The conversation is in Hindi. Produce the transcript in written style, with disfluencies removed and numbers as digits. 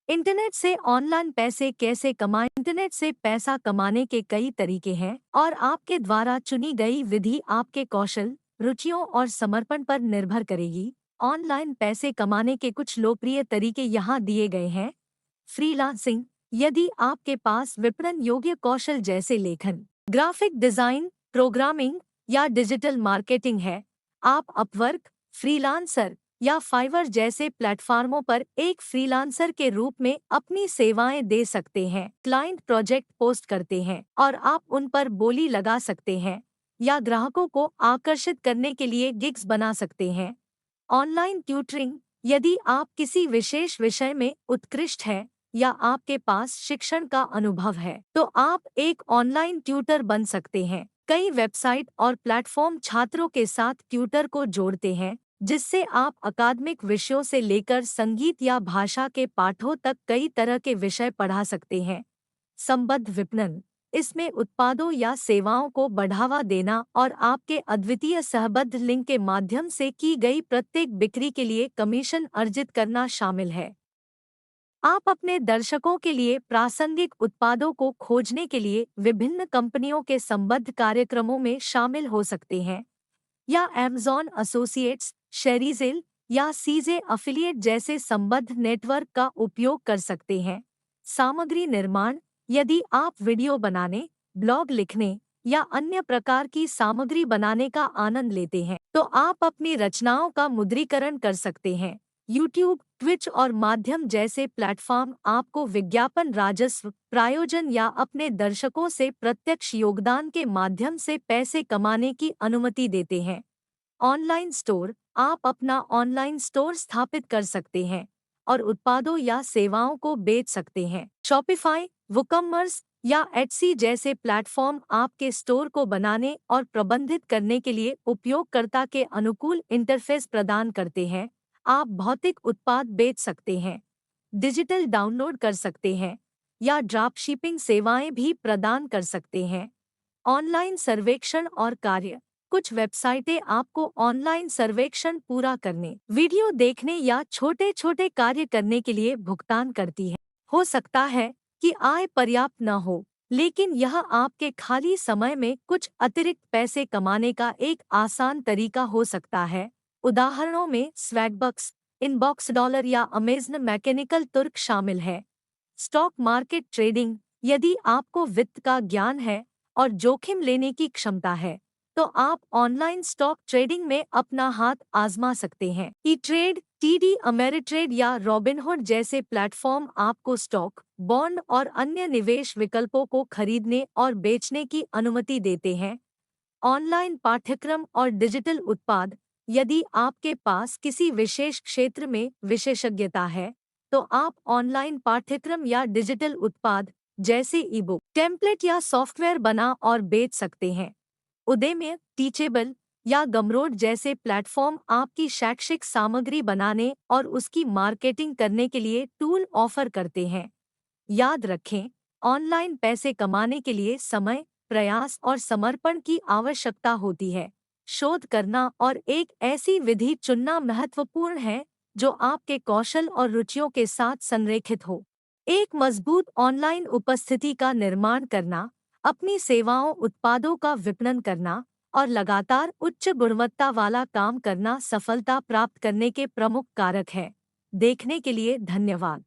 इंटरनेट से ऑनलाइन पैसे कैसे कमाएं? इंटरनेट से पैसा कमाने के कई तरीके हैं और आपके द्वारा चुनी गई विधि आपके कौशल, रुचियों और समर्पण पर निर्भर करेगी। ऑनलाइन पैसे कमाने के कुछ लोकप्रिय तरीके यहाँ दिए गए हैं। फ्रीलांसिंग, यदि आपके पास विपणन योग्य कौशल जैसे लेखन, ग्राफिक डिजाइन, प्रोग्रामिंग या डिजिटल मार्केटिंग है, आप अपवर्क, फ्रीलांसर या फाइवर जैसे प्लेटफॉर्मों पर एक फ्रीलांसर के रूप में अपनी सेवाएं दे सकते हैं। क्लाइंट प्रोजेक्ट पोस्ट करते हैं और आप उन पर बोली लगा सकते हैं या ग्राहकों को आकर्षित करने के लिए गिग्स बना सकते हैं। ऑनलाइन ट्यूटरिंग, यदि आप किसी विशेष विषय में उत्कृष्ट हैं या आपके पास शिक्षण का अनुभव है, तो आप एक ऑनलाइन ट्यूटर बन सकते हैं। कई वेबसाइट और प्लेटफॉर्म छात्रों के साथ ट्यूटर को जोड़ते हैं, जिससे आप अकादमिक विषयों से लेकर संगीत या भाषा के पाठों तक कई तरह के विषय पढ़ा सकते हैं। संबद्ध विपणन, इसमें उत्पादों या सेवाओं को बढ़ावा देना और आपके अद्वितीय सहबद्ध लिंक के माध्यम से की गई प्रत्येक बिक्री के लिए कमीशन अर्जित करना शामिल है। आप अपने दर्शकों के लिए प्रासंगिक उत्पादों को खोजने के लिए विभिन्न कंपनियों के संबद्ध कार्यक्रमों में शामिल हो सकते हैं या Amazon एसोसिएट्स, शेरीजेल या सीजे अफिलिएट जैसे संबद्ध नेटवर्क का उपयोग कर सकते हैं। सामग्री निर्माण, यदि आप वीडियो बनाने, ब्लॉग लिखने या अन्य प्रकार की सामग्री बनाने का आनंद लेते हैं, तो आप अपनी रचनाओं का मुद्रीकरण कर सकते हैं। यूट्यूब, ट्विच और माध्यम जैसे प्लेटफॉर्म आपको विज्ञापन राजस्व, प्रायोजन या अपने दर्शकों से प्रत्यक्ष योगदान के माध्यम से पैसे कमाने की अनुमति देते हैं। ऑनलाइन स्टोर, आप अपना ऑनलाइन स्टोर स्थापित कर सकते हैं और उत्पादों या सेवाओं को बेच सकते हैं। शॉपिफाई, वूकॉमर्स या एटसी जैसे प्लेटफॉर्म आपके स्टोर को बनाने और प्रबंधित करने के लिए उपयोगकर्ता के अनुकूल इंटरफेस प्रदान करते हैं। आप भौतिक उत्पाद बेच सकते हैं, डिजिटल डाउनलोड कर सकते हैं या ड्रॉपशिपिंग सेवाएं भी प्रदान कर सकते हैं। ऑनलाइन सर्वेक्षण और कार्य, कुछ वेबसाइटें आपको ऑनलाइन सर्वेक्षण पूरा करने, वीडियो देखने या छोटे छोटे कार्य करने के लिए भुगतान करती हैं। हो सकता है कि आय पर्याप्त न हो, लेकिन यह आपके खाली समय में कुछ अतिरिक्त पैसे कमाने का एक आसान तरीका हो सकता है। उदाहरणों में स्वैगबक्स, इनबॉक्स डॉलर या अमेज़न मैकेनिकल तुर्क शामिल है। स्टॉक मार्केट ट्रेडिंग, यदि आपको वित्त का ज्ञान है और जोखिम लेने की क्षमता है, तो आप ऑनलाइन स्टॉक ट्रेडिंग में अपना हाथ आजमा सकते हैं। ई ट्रेड, टीडी अमेरिट्रेड या रॉबिनहुड जैसे प्लेटफॉर्म आपको स्टॉक, बॉन्ड और अन्य निवेश विकल्पों को खरीदने और बेचने की अनुमति देते हैं। ऑनलाइन पाठ्यक्रम और डिजिटल उत्पाद, यदि आपके पास किसी विशेष क्षेत्र में विशेषज्ञता है, तो आप ऑनलाइन पाठ्यक्रम या डिजिटल उत्पाद जैसे ईबुक, टेम्पलेट या सॉफ्टवेयर बना और बेच सकते हैं। उद्यमी, टीचेबल या गमरोड जैसे प्लेटफॉर्म आपकी शैक्षिक सामग्री बनाने और उसकी मार्केटिंग करने के लिए टूल ऑफर करते हैं। याद रखें, ऑनलाइन पैसे कमाने के लिए समय, प्रयास और समर्पण की आवश्यकता होती है। शोध करना और एक ऐसी विधि चुनना महत्वपूर्ण है जो आपके कौशल और रुचियों के साथ संरेखित हो। एक मजबूत ऑनलाइन उपस्थिति का निर्माण करना, अपनी सेवाओं उत्पादों का विपणन करना और लगातार उच्च गुणवत्ता वाला काम करना सफलता प्राप्त करने के प्रमुख कारक है। देखने के लिए धन्यवाद।